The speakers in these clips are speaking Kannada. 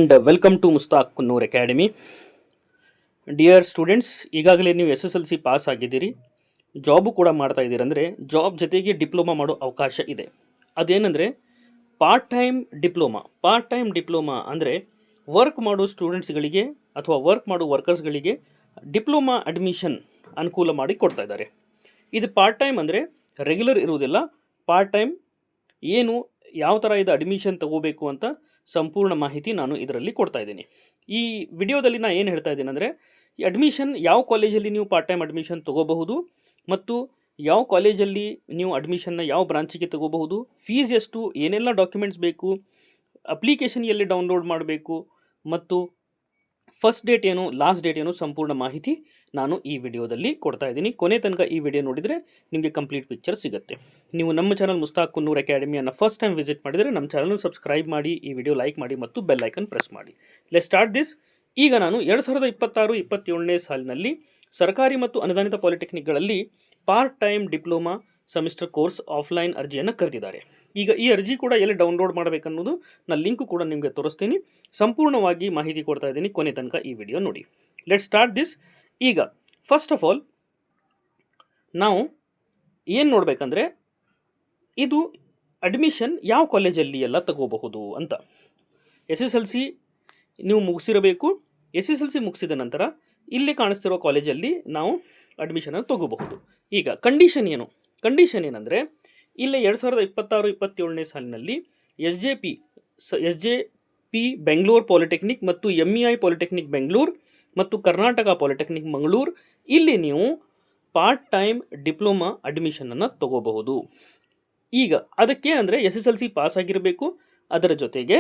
And welcome to Mustaq Kunnur Academy. Dear students, ಈಗಾಗಲೇ ನೀವು SSLC ಪಾಸ್ ಆಗಿದ್ದೀರಿ, ಜಾಬು ಕೂಡ ಮಾಡ್ತಾ ಇದ್ದೀರಿ. ಅಂದರೆ ಜಾಬ್ ಜೊತೆಗೆ ಡಿಪ್ಲೊಮಾ ಮಾಡೋ ಅವಕಾಶ ಇದೆ. ಅದೇನೆಂದರೆ ಪಾರ್ಟ್ ಟೈಮ್ ಡಿಪ್ಲೊಮಾ ಅಂದರೆ ವರ್ಕ್ ಮಾಡೋ ಸ್ಟೂಡೆಂಟ್ಸ್ಗಳಿಗೆ ಅಥವಾ ವರ್ಕ್ ಮಾಡೋ ವರ್ಕರ್ಸ್ಗಳಿಗೆ ಡಿಪ್ಲೊಮಾ ಅಡ್ಮಿಷನ್ ಅನುಕೂಲ ಮಾಡಿ ಕೊಡ್ತಾ ಇದ್ದಾರೆ. ಇದು ಪಾರ್ಟ್ ಟೈಮ್ ಅಂದರೆ ರೆಗ್ಯುಲರ್ ಇರುವುದಿಲ್ಲ. ಪಾರ್ಟ್ ಟೈಮ್ ಏನು ಯಾವ ಥರ ಇದು ಅಡ್ಮಿಷನ್ ತಗೋಬೇಕು ಅಂತ ಸಂಪೂರ್ಣ ಮಾಹಿತಿ ನಾನು ಇದರಲ್ಲಿ ಕೊಡ್ತಾ ಇದ್ದೀನಿ. ಈ ವಿಡಿಯೋದಲ್ಲಿ ನಾನು ಏನು ಹೇಳ್ತಾ ಇದ್ದೀನಿ ಅಂದರೆ ಈ ಅಡ್ಮಿಷನ್ ಯಾವ ಕಾಲೇಜಲ್ಲಿ ನೀವು ಪಾರ್ಟ್ ಟೈಮ್ ಅಡ್ಮಿಷನ್ ತೊಗೋಬಹುದು ಮತ್ತು ಯಾವ ಕಾಲೇಜಲ್ಲಿ ನೀವು ಅಡ್ಮಿಷನ್ನ ಯಾವ ಬ್ರಾಂಚಿಗೆ ತೊಗೋಬಹುದು, ಫೀಸ್ ಎಷ್ಟು, ಏನೆಲ್ಲ ಡಾಕ್ಯುಮೆಂಟ್ಸ್ ಬೇಕು, ಅಪ್ಲಿಕೇಶನ್ ಎಲ್ಲಿ ಡೌನ್ಲೋಡ್ ಮಾಡಬೇಕು ಮತ್ತು ಫಸ್ಟ್ ಡೇಟ್ ಏನು, ಲಾಸ್ಟ್ ಡೇಟ್ ಏನು, ಸಂಪೂರ್ಣ ಮಾಹಿತಿ ನಾನು ಈ ವಿಡಿಯೋದಲ್ಲಿ ಕೊಡ್ತಾ ಇದ್ದೀನಿ. ಕೊನೆ ತನಕ ಈ ವಿಡಿಯೋ ನೋಡಿದರೆ ನಿಮಗೆ ಕಂಪ್ಲೀಟ್ ಪಿಕ್ಚರ್ ಸಿಗುತ್ತೆ. ನೀವು ನಮ್ಮ ಚಾನಲ್ ಮುಸ್ತಾಕ್ ಕುನ್ನೂರ್ ಅಕಾಡೆಮಿಯನ್ನು ಫಸ್ಟ್ ಟೈಮ್ ವಿಸಿಟ್ ಮಾಡಿದರೆ ನಮ್ಮ ಚಾನಲ್ನ ಸಬ್ಸ್ಕ್ರೈಬ್ ಮಾಡಿ, ಈ ವಿಡಿಯೋ ಲೈಕ್ ಮಾಡಿ ಮತ್ತು ಬೆಲ್ ಐಕನ್ ಪ್ರೆಸ್ ಮಾಡಿ. Let's start this. ಈಗ ನಾನು 2026-27ನೇ ಸಾಲಿನಲ್ಲಿ ಸರ್ಕಾರಿ ಮತ್ತು ಅನುದಾನಿತ ಪಾಲಿಟೆಕ್ನಿಕ್ಗಳಲ್ಲಿ part time diploma semester course offline ಅರ್ಜಿಯನ್ನು ಕರೆದಿದ್ದಾರೆ. ಈಗ ಈ ಅರ್ಜಿ ಕೂಡ ಎಲ್ಲಿ ಡೌನ್ಲೋಡ್ ಮಾಡಬೇಕನ್ನೋದು ನಾನು ಲಿಂಕು ಕೂಡ ನಿಮಗೆ ತೋರಿಸ್ತೀನಿ. ಸಂಪೂರ್ಣವಾಗಿ ಮಾಹಿತಿ ಕೊಡ್ತಾ ಇದ್ದೀನಿ, ಕೊನೆ ತನಕ ಈ ವಿಡಿಯೋ ನೋಡಿ. Let start this. ಈಗ ಫಸ್ಟ್ ಆಫ್ ಆಲ್ ನಾವು ಏನು ನೋಡಬೇಕಂದ್ರೆ ಇದು ಅಡ್ಮಿಷನ್ ಯಾವ ಕಾಲೇಜಲ್ಲಿ ಎಲ್ಲ ತಗೋಬಹುದು ಅಂತ. SSLC ನೀವು ಮುಗಿಸಿರಬೇಕು. SSLC ಮುಗಿಸಿದ ನಂತರ ಇಲ್ಲಿ ಕಾಣಿಸ್ತಿರೋ ಕಾಲೇಜಲ್ಲಿ ನಾವು ಅಡ್ಮಿಷನನ್ನು ತಗೋಬಹುದು. ಈಗ ಕಂಡೀಷನ್ ಏನಂದರೆ ಇಲ್ಲೇ 2026-27ನೇ ಸಾಲಿನಲ್ಲಿ S J P Bengaluru polytechnic ಮತ್ತು MEI ಪಾಲಿಟೆಕ್ನಿಕ್ ಬೆಂಗಳೂರು ಮತ್ತು ಕರ್ನಾಟಕ ಪಾಲಿಟೆಕ್ನಿಕ್ ಮಂಗಳೂರು ಇಲ್ಲಿ ನೀವು ಪಾರ್ಟ್ ಟೈಮ್ ಡಿಪ್ಲೊಮಾ ಅಡ್ಮಿಷನನ್ನು ತಗೋಬಹುದು. ಈಗ ಅದಕ್ಕೆ ಅಂದರೆ SSLC ಪಾಸ್ ಆಗಿರಬೇಕು, ಅದರ ಜೊತೆಗೆ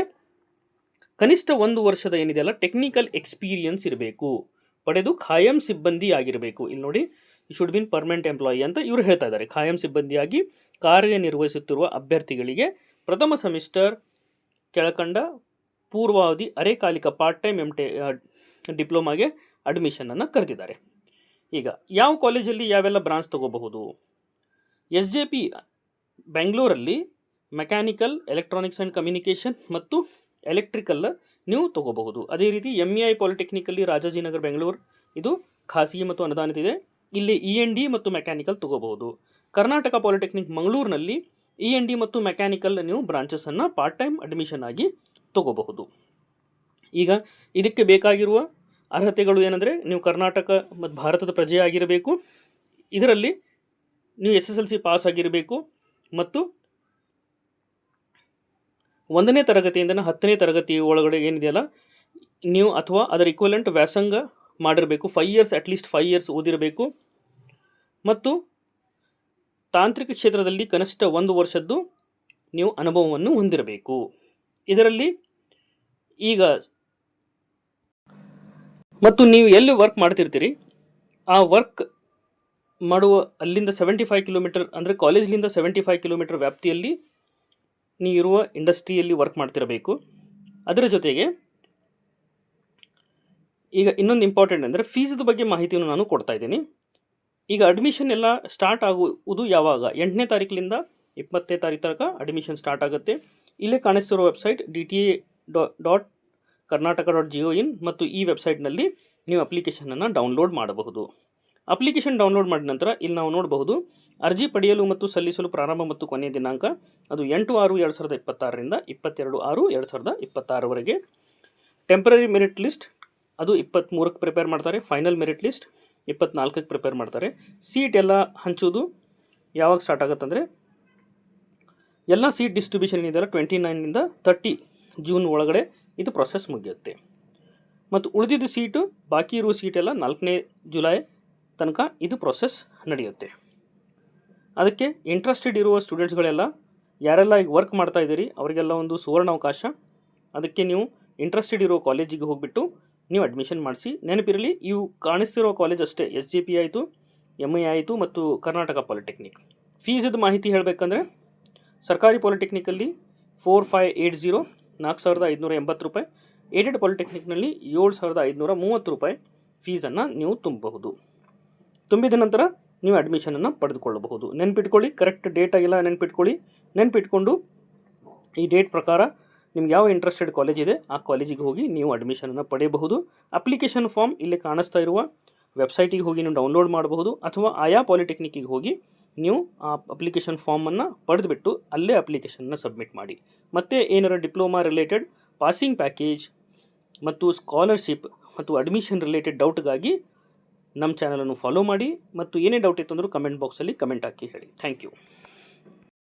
ಕನಿಷ್ಠ 1 ವರ್ಷದ ಏನಿದೆಯಲ್ಲ ಟೆಕ್ನಿಕಲ್ ಎಕ್ಸ್ಪೀರಿಯನ್ಸ್ ಇರಬೇಕು, ಪಡೆದು ಖಾಯಂ ಸಿಬ್ಬಂದಿ ಆಗಿರಬೇಕು. ಇಲ್ಲಿ ನೋಡಿ, ಶುಡ್ ಬಿನ್ ಪರ್ಮನೆಂಟ್ ಎಂಪ್ಲಾಯಿ ಅಂತ ಇವರು ಹೇಳ್ತಾ ಇದ್ದಾರೆ. ಖಾಯಂ ಸಿಬ್ಬಂದಿಯಾಗಿ ಕಾರ್ಯನಿರ್ವಹಿಸುತ್ತಿರುವ ಅಭ್ಯರ್ಥಿಗಳಿಗೆ ಪ್ರಥಮ ಸೆಮಿಸ್ಟರ್ ಕೆಳಕಂಡ ಪೂರ್ವಾವಧಿ ಅರೆಕಾಲಿಕ ಪಾರ್ಟ್ ಟೈಮ್ ಡಿಪ್ಲೊಮಾಗೆ ಅಡ್ಮಿಷನನ್ನು ಕರೆದಿದ್ದಾರೆ. ಈಗ ಯಾವ ಕಾಲೇಜಲ್ಲಿ ಯಾವೆಲ್ಲ ಬ್ರಾಂಚ್ ತಗೋಬಹುದು? SJP ಬೆಂಗಳೂರಲ್ಲಿ ಮೆಕ್ಯಾನಿಕಲ್, ಎಲೆಕ್ಟ್ರಾನಿಕ್ಸ್ ಆ್ಯಂಡ್ ಕಮ್ಯುನಿಕೇಷನ್ ಮತ್ತು ಎಲೆಕ್ಟ್ರಿಕಲ್ ನೀವು ತಗೋಬಹುದು. ಅದೇ ರೀತಿ MEI ಪಾಲಿಟೆಕ್ನಿಕಲ್ಲಿ ರಾಜಾಜಿನಗರ್ ಬೆಂಗಳೂರು ಇದು ಖಾಸಗಿ ಮತ್ತು ಅನುದಾನಿತ ಇದೆ, ಇಲ್ಲಿ END ಮತ್ತು ಮೆಕ್ಯಾನಿಕಲ್ ತಗೋಬಹುದು. ಕರ್ನಾಟಕ ಪಾಲಿಟೆಕ್ನಿಕ್ ಮಂಗಳೂರಿನಲ್ಲಿ END ಮತ್ತು ಮೆಕ್ಯಾನಿಕಲ್ ನೀವು ಬ್ರಾಂಚಸನ್ನು ಪಾರ್ಟ್ ಟೈಮ್ ಅಡ್ಮಿಷನ್ ಆಗಿ ತಗೋಬಹುದು. ಈಗ ಇದಕ್ಕೆ ಬೇಕಾಗಿರುವ ಅರ್ಹತೆಗಳು ಏನಂದರೆ ನೀವು ಕರ್ನಾಟಕ ಮತ್ತು ಭಾರತದ ಪ್ರಜೆ ಆಗಿರಬೇಕು, ಇದರಲ್ಲಿ ನೀವು SSLC ಪಾಸ್ ಆಗಿರಬೇಕು ಮತ್ತು 1ನೇ ತರಗತಿಯಿಂದ 10ನೇ ತರಗತಿ ಒಳಗಡೆ ಏನಿದೆಯಲ್ಲ ನೀವು ಅಥವಾ ಅದರ ಇಕ್ವಲೆಂಟ್ ವ್ಯಾಸಂಗ ಮಾಡಿರಬೇಕು, 5 ಇಯರ್ಸ್ ಅಟ್ಲೀಸ್ಟ್ 5 ಇಯರ್ಸ್ ಓದಿರಬೇಕು ಮತ್ತು ತಾಂತ್ರಿಕ ಕ್ಷೇತ್ರದಲ್ಲಿ ಕನಿಷ್ಠ 1 ವರ್ಷದ್ದು ನೀವು ಅನುಭವವನ್ನು ಹೊಂದಿರಬೇಕು. ಇದರಲ್ಲಿ ಈಗ ಮತ್ತು ನೀವು ಎಲ್ಲಿ ವರ್ಕ್ ಮಾಡ್ತಿರ್ತೀರಿ ಆ ವರ್ಕ್ ಮಾಡುವ ಅಲ್ಲಿಂದ 75 ಕಿಲೋಮೀಟರ್ ಅಂದರೆ ಕಾಲೇಜ್ಲಿಂದ 75 ಕಿಲೋಮೀಟರ್ ವ್ಯಾಪ್ತಿಯಲ್ಲಿ ನೀವಿರುವ ಇಂಡಸ್ಟ್ರಿಯಲ್ಲಿ ವರ್ಕ್ ಮಾಡ್ತಿರಬೇಕು. ಅದರ ಜೊತೆಗೆ ಈಗ ಇನ್ನೊಂದು ಇಂಪಾರ್ಟೆಂಟ್ ಅಂದರೆ ಫೀಸ್ದ ಬಗ್ಗೆ ಮಾಹಿತಿಯನ್ನು ನಾನು ಕೊಡ್ತಾ ಇದ್ದೀನಿ. ಈಗ ಅಡ್ಮಿಷನ್ ಎಲ್ಲ ಸ್ಟಾರ್ಟ್ ಆಗುವುದು ಯಾವಾಗ? 8ನೇ ತಾರೀಕಿನಿಂದ 20ನೇ ತಾರೀಕು ತನಕ ಅಡ್ಮಿಷನ್ ಸ್ಟಾರ್ಟ್ ಆಗುತ್ತೆ. ಇಲ್ಲೇ ಕಾಣಿಸ್ತಿರೋ ವೆಬ್ಸೈಟ್ dta.karnataka.gov.in ಮತ್ತು ಈ ವೆಬ್ಸೈಟ್ನಲ್ಲಿ ನೀವು ಅಪ್ಲಿಕೇಶನನ್ನು ಡೌನ್ಲೋಡ್ ಮಾಡಬಹುದು. ಅಪ್ಲಿಕೇಶನ್ ಡೌನ್ಲೋಡ್ ಮಾಡಿದ ನಂತರ ಇಲ್ಲಿ ನಾವು ನೋಡಬಹುದು ಅರ್ಜಿ ಪಡೆಯಲು ಮತ್ತು ಸಲ್ಲಿಸಲು ಪ್ರಾರಂಭ ಮತ್ತು ಕೊನೆಯ ದಿನಾಂಕ ಅದು 8/6/2026ರಿಂದ 22/6/2026ವರೆಗೆ. ಟೆಂಪರರಿ ಮೆರಿಟ್ ಲಿಸ್ಟ್ ಅದು 23ಕ್ಕೆ ಪ್ರಿಪೇರ್ ಮಾಡ್ತಾರೆ. ಫೈನಲ್ ಮೆರಿಟ್ ಲಿಸ್ಟ್ 24ಕ್ಕೆ ಪ್ರಿಪೇರ್ ಮಾಡ್ತಾರೆ. ಸೀಟ್ ಎಲ್ಲ ಹಂಚೋದು ಯಾವಾಗ ಸ್ಟಾರ್ಟ್ ಆಗುತ್ತಂದರೆ ಎಲ್ಲ ಸೀಟ್ ಡಿಸ್ಟ್ರಿಬ್ಯೂಷನ್ ಇದೆಲ್ಲ 29ನಿಂದ 30 ಜೂನ್ ಒಳಗಡೆ ಇದು ಪ್ರೊಸೆಸ್ ಮುಗಿಯುತ್ತೆ. ಮತ್ತು ಉಳಿದಿದ್ದ ಸೀಟು ಬಾಕಿ ಇರುವ ಸೀಟೆಲ್ಲ 4ನೇ ಜುಲೈ ತನಕ ಇದು ಪ್ರೊಸೆಸ್ ನಡೆಯುತ್ತೆ. ಅದಕ್ಕೆ ಇಂಟ್ರೆಸ್ಟೆಡ್ ಇರುವ ಸ್ಟೂಡೆಂಟ್ಸ್ಗಳೆಲ್ಲ ಯಾರೆಲ್ಲ ಈಗ ವರ್ಕ್ ಮಾಡ್ತಾ ಇದ್ದೀರಿ ಅವರಿಗೆಲ್ಲ ಒಂದು ಸುವರ್ಣ ಅವಕಾಶ. ಅದಕ್ಕೆ ನೀವು ಇಂಟ್ರೆಸ್ಟೆಡ್ ಇರೋ ಕಾಲೇಜಿಗೆ ಹೋಗಿಬಿಟ್ಟು ನೀವು ಅಡ್ಮಿಷನ್ ಮಾಡಿಸಿ. ನೆನಪಿರಲಿ, ಇವು ಕಾಣಿಸ್ತಿರೋ ಕಾಲೇಜ್ ಅಷ್ಟೇ, SJP ಆಯಿತು, MEI ಆಯಿತು ಮತ್ತು ಕರ್ನಾಟಕ ಪಾಲಿಟೆಕ್ನಿಕ್. ಫೀಸದ ಮಾಹಿತಿ ಹೇಳಬೇಕಂದ್ರೆ ಸರ್ಕಾರಿ ಪಾಲಿಟೆಕ್ನಿಕಲ್ಲಿ 4580 $4,580 ರೂಪಾಯಿ, ಏಡೆಡ್ ಪಾಲಿಟೆಕ್ನಿಕ್ನಲ್ಲಿ $7,530 ಫೀಸನ್ನು ನೀವು ತುಂಬಬಹುದು. ತುಂಬಿದ ನಂತರ ನೀವು ಅಡ್ಮಿಷನನ್ನು ಪಡೆದುಕೊಳ್ಳಬಹುದು. ನೆನ್ಪಿಟ್ಕೊಳ್ಳಿ, ಕರೆಕ್ಟ್ ಡೇಟಾಗೆಲ್ಲ ನೆನ್ಪಿಟ್ಕೊಂಡು ಈ ಡೇಟ್ ಪ್ರಕಾರ ನಿಮ್ಗೆ ಯಾವ ಇಂಟ್ರೆಸ್ಟೆಡ್ ಕಾಲೇಜ್ ಇದೆ ಆ ಕಾಲೇಜಿಗೆ ಹೋಗಿ ನೀವು ಅಡ್ಮಿಷನನ್ನು ಪಡೆಯಬಹುದು. ಅಪ್ಲಿಕೇಶನ್ ಫಾರ್ಮ್ ಇಲ್ಲಿ ಕಾಣಿಸ್ತಾ ಇರುವ ವೆಬ್ಸೈಟಿಗೆ ಹೋಗಿ ನೀವು ಡೌನ್ಲೋಡ್ ಮಾಡಬಹುದು, ಅಥವಾ ಆಯಾ ಪಾಲಿಟೆಕ್ನಿಕ್ಕಿಗೆ ಹೋಗಿ ನೀವು ಆ ಅಪ್ಲಿಕೇಶನ್ ಫಾರ್ಮನ್ನು ಪಡೆದುಬಿಟ್ಟು ಅಲ್ಲೇ ಅಪ್ಲಿಕೇಶನ್ನ ಸಬ್ಮಿಟ್ ಮಾಡಿ. ಮತ್ತು ಏನಾರ ಡಿಪ್ಲೊಮಾ ರಿಲೇಟೆಡ್ ಪಾಸಿಂಗ್ ಪ್ಯಾಕೇಜ್ ಮತ್ತು ಸ್ಕಾಲರ್ಶಿಪ್ ಮತ್ತು ಅಡ್ಮಿಷನ್ ರಿಲೇಟೆಡ್ ಡೌಟ್ಗಾಗಿ ನಮ್ಮ ಚಾನಲನ್ನು ಫಾಲೋ ಮಾಡಿ. ಮತ್ತು ಏನೇ ಡೌಟ್ ಇತ್ತಂದರೂ ಕಮೆಂಟ್ ಬಾಕ್ಸಲ್ಲಿ ಕಮೆಂಟ್ ಹಾಕಿ ಹೇಳಿ. Thank you.